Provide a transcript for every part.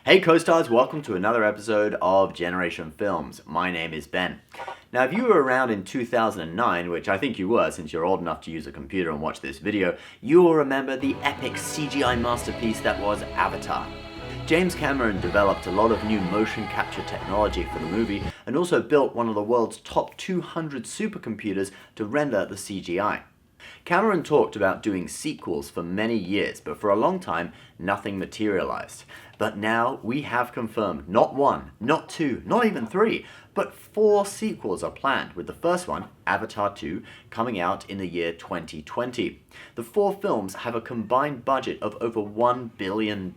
Hey co-stars, welcome to another episode of Generation Films. My name is Ben. Now if you were around in 2009, which I think you were since you're old enough to use a computer and watch this video, you will remember the epic CGI masterpiece that was Avatar. James Cameron developed a lot of new motion capture technology for the movie and also built one of the world's top 200 supercomputers to render the CGI. Cameron talked about doing sequels for many years, but for a long time, nothing materialized. But now we have confirmed not one, not two, not even three, but 4 sequels are planned, with the first one, Avatar 2, coming out in the year 2020. The 4 films have a combined budget of over $1 billion.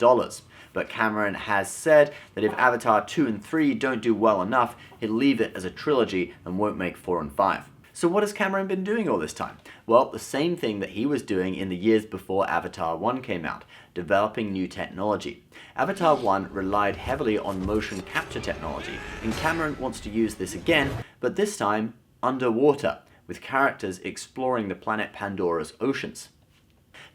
But Cameron has said that if Avatar 2 and 3 don't do well enough, he'll leave it as a trilogy and won't make 4 and 5. So what has Cameron been doing all this time? Well, the same thing that he was doing in the years before Avatar 1 came out, developing new technology. Avatar 1 relied heavily on motion capture technology, and Cameron wants to use this again, but this time underwater, with characters exploring the planet Pandora's oceans.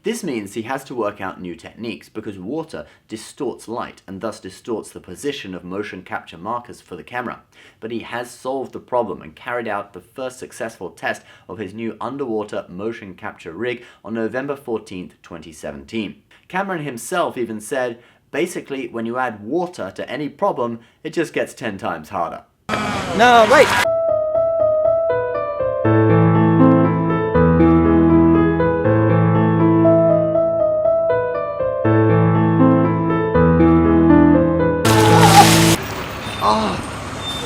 This means he has to work out new techniques because water distorts light and thus distorts the position of motion capture markers for the camera. But he has solved the problem and carried out the first successful test of his new underwater motion capture rig on November 14th, 2017. Cameron himself even said, basically when you add water to any problem, it just gets 10 times harder. No, wait!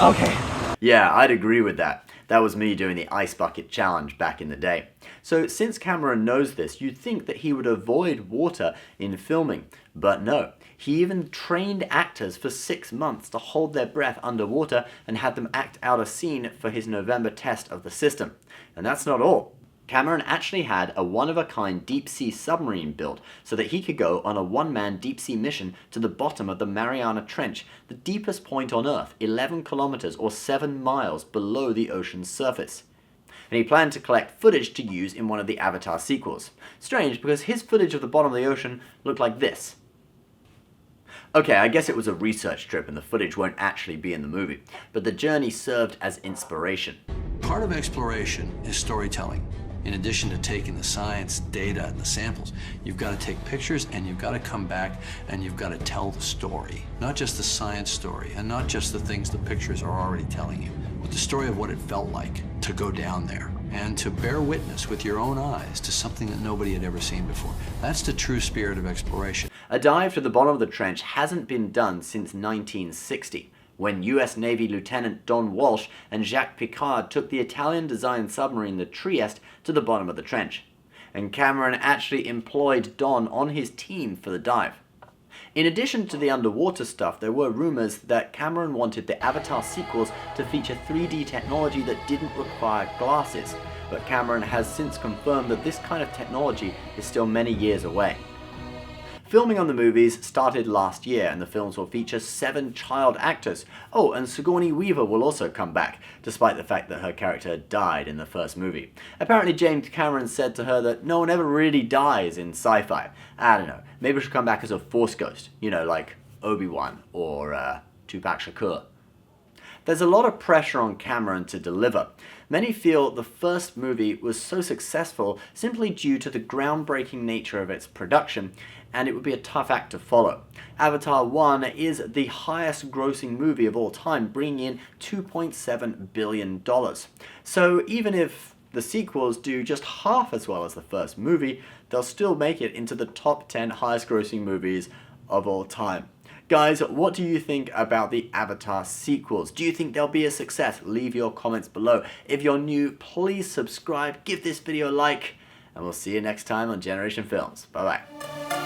Okay. Yeah, I'd agree with that. That was me doing the ice bucket challenge back in the day. So since Cameron knows this, you'd think that he would avoid water in filming. But no, he even trained actors for 6 months to hold their breath underwater and had them act out a scene for his November test of the system. And that's not all. Cameron actually had a one-of-a-kind deep-sea submarine built so that he could go on a one-man deep-sea mission to the bottom of the Mariana Trench, the deepest point on Earth, 11 kilometers or 7 miles below the ocean's surface. And he planned to collect footage to use in one of the Avatar sequels. Strange, because his footage of the bottom of the ocean looked like this. Okay, I guess it was a research trip and the footage won't actually be in the movie, but the journey served as inspiration. Part of exploration is storytelling. In addition to taking the science data and the samples, you've got to take pictures and you've got to come back and you've got to tell the story. Not just the science story and not just the things the pictures are already telling you, but the story of what it felt like to go down there and to bear witness with your own eyes to something that nobody had ever seen before. That's the true spirit of exploration. A dive to the bottom of the trench hasn't been done since 1960. When US Navy Lieutenant Don Walsh and Jacques Piccard took the Italian-designed submarine the Trieste to the bottom of the trench. And Cameron actually employed Don on his team for the dive. In addition to the underwater stuff, there were rumors that Cameron wanted the Avatar sequels to feature 3D technology that didn't require glasses, but Cameron has since confirmed that this kind of technology is still many years away. Filming on the movies started last year and the films will feature 7 child actors. Oh, and Sigourney Weaver will also come back, despite the fact that her character died in the first movie. Apparently James Cameron said to her that no one ever really dies in sci-fi. I don't know, maybe she'll come back as a Force ghost, you know, like Obi-Wan or Tupac Shakur. There's a lot of pressure on Cameron to deliver. Many feel the first movie was so successful simply due to the groundbreaking nature of its production, and it would be a tough act to follow. Avatar 1 is the highest grossing movie of all time, bringing in $2.7 billion. So even if the sequels do just half as well as the first movie, they'll still make it into the top 10 highest grossing movies of all time. Guys, what do you think about the Avatar sequels? Do you think they'll be a success? Leave your comments below. If you're new, please subscribe, give this video a like, and we'll see you next time on Generation Films. Bye bye.